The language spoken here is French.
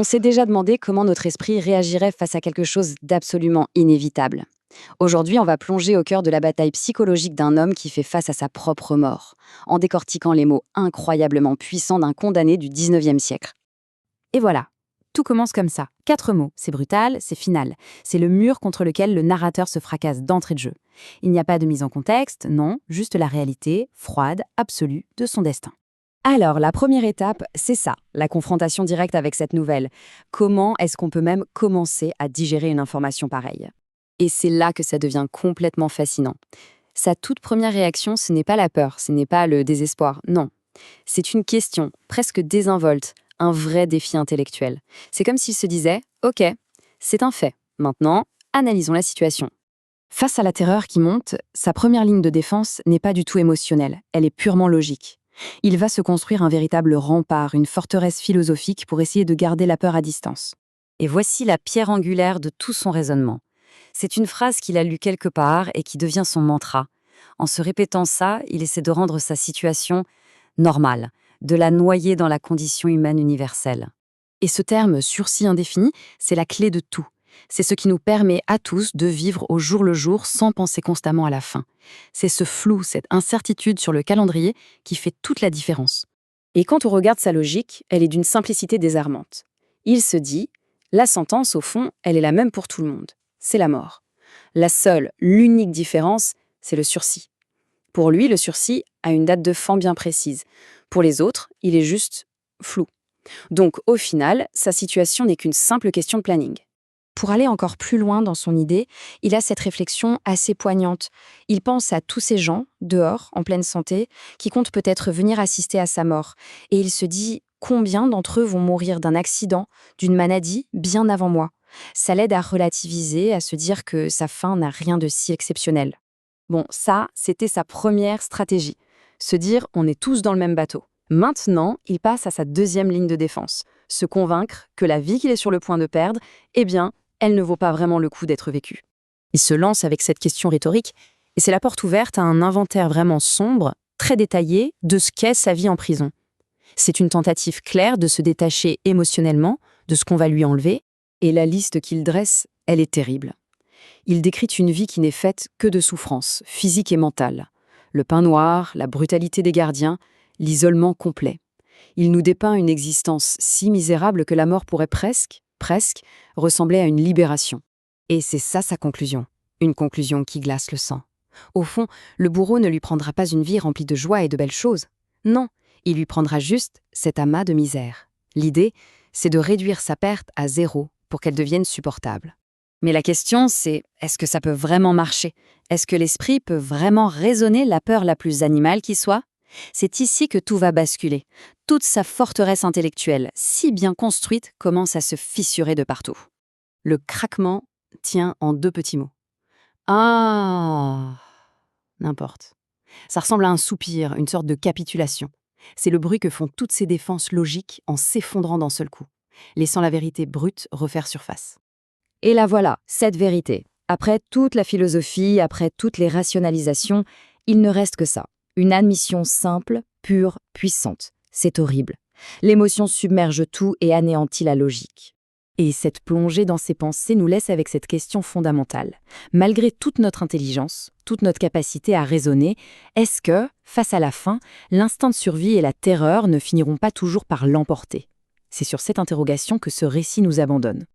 On s'est déjà demandé comment notre esprit réagirait face à quelque chose d'absolument inévitable. Aujourd'hui, on va plonger au cœur de la bataille psychologique d'un homme qui fait face à sa propre mort, en décortiquant les mots incroyablement puissants d'un condamné du 19e siècle. Et voilà, tout commence comme ça. 4 mots, c'est brutal, c'est final. C'est le mur contre lequel le narrateur se fracasse d'entrée de jeu. Il n'y a pas de mise en contexte, non, juste la réalité, froide, absolue, de son destin. Alors, la première étape, c'est ça, la confrontation directe avec cette nouvelle. Comment est-ce qu'on peut même commencer à digérer une information pareille? Et c'est là que ça devient complètement fascinant. Sa toute première réaction, ce n'est pas la peur, ce n'est pas le désespoir, non. C'est une question, presque désinvolte, un vrai défi intellectuel. C'est comme s'il se disait « Ok, c'est un fait. Maintenant, analysons la situation ». Face à la terreur qui monte, sa première ligne de défense n'est pas du tout émotionnelle, elle est purement logique. Il va se construire un véritable rempart, une forteresse philosophique pour essayer de garder la peur à distance. Et voici la pierre angulaire de tout son raisonnement. C'est une phrase qu'il a lue quelque part et qui devient son mantra. En se répétant ça, il essaie de rendre sa situation normale, de la noyer dans la condition humaine universelle. Et ce terme sursis indéfini, c'est la clé de tout. C'est ce qui nous permet à tous de vivre au jour le jour sans penser constamment à la fin. C'est ce flou, cette incertitude sur le calendrier qui fait toute la différence. Et quand on regarde sa logique, elle est d'une simplicité désarmante. Il se dit, la sentence, au fond, elle est la même pour tout le monde. C'est la mort. La seule, l'unique différence, c'est le sursis. Pour lui, le sursis a une date de fin bien précise. Pour les autres, il est juste flou. Donc, au final, sa situation n'est qu'une simple question de planning. Pour aller encore plus loin dans son idée, il a cette réflexion assez poignante. Il pense à tous ces gens, dehors, en pleine santé, qui comptent peut-être venir assister à sa mort. Et il se dit combien d'entre eux vont mourir d'un accident, d'une maladie, bien avant moi. Ça l'aide à relativiser, à se dire que sa fin n'a rien de si exceptionnel. Bon, ça, c'était sa première stratégie. Se dire on est tous dans le même bateau. Maintenant, il passe à sa deuxième ligne de défense. Se convaincre que la vie qu'il est sur le point de perdre, eh bien, elle ne vaut pas vraiment le coup d'être vécue. Il se lance avec cette question rhétorique, et c'est la porte ouverte à un inventaire vraiment sombre, très détaillé, de ce qu'est sa vie en prison. C'est une tentative claire de se détacher émotionnellement de ce qu'on va lui enlever, et la liste qu'il dresse, elle est terrible. Il décrit une vie qui n'est faite que de souffrances, physiques et mentales. Le pain noir, la brutalité des gardiens, l'isolement complet. Il nous dépeint une existence si misérable que la mort pourrait presque, ressembler à une libération. Et c'est ça sa conclusion. Une conclusion qui glace le sang. Au fond, le bourreau ne lui prendra pas une vie remplie de joie et de belles choses. Non, il lui prendra juste cet amas de misère. L'idée, c'est de réduire sa perte à 0 pour qu'elle devienne supportable. Mais la question, c'est est-ce que ça peut vraiment marcher? Est-ce que l'esprit peut vraiment raisonner la peur la plus animale qui soit? C'est ici que tout va basculer. Toute sa forteresse intellectuelle, si bien construite, commence à se fissurer de partout. Le craquement tient en 2 petits mots. Ah, n'importe. Ça ressemble à un soupir, une sorte de capitulation. C'est le bruit que font toutes ces défenses logiques en s'effondrant d'un seul coup, laissant la vérité brute refaire surface. Et la voilà, cette vérité. Après toute la philosophie, après toutes les rationalisations, il ne reste que ça. Une admission simple, pure, puissante. C'est horrible. L'émotion submerge tout et anéantit la logique. Et cette plongée dans ses pensées nous laisse avec cette question fondamentale. Malgré toute notre intelligence, toute notre capacité à raisonner, est-ce que, face à la faim, l'instinct de survie et la terreur ne finiront pas toujours par l'emporter? C'est sur cette interrogation que ce récit nous abandonne.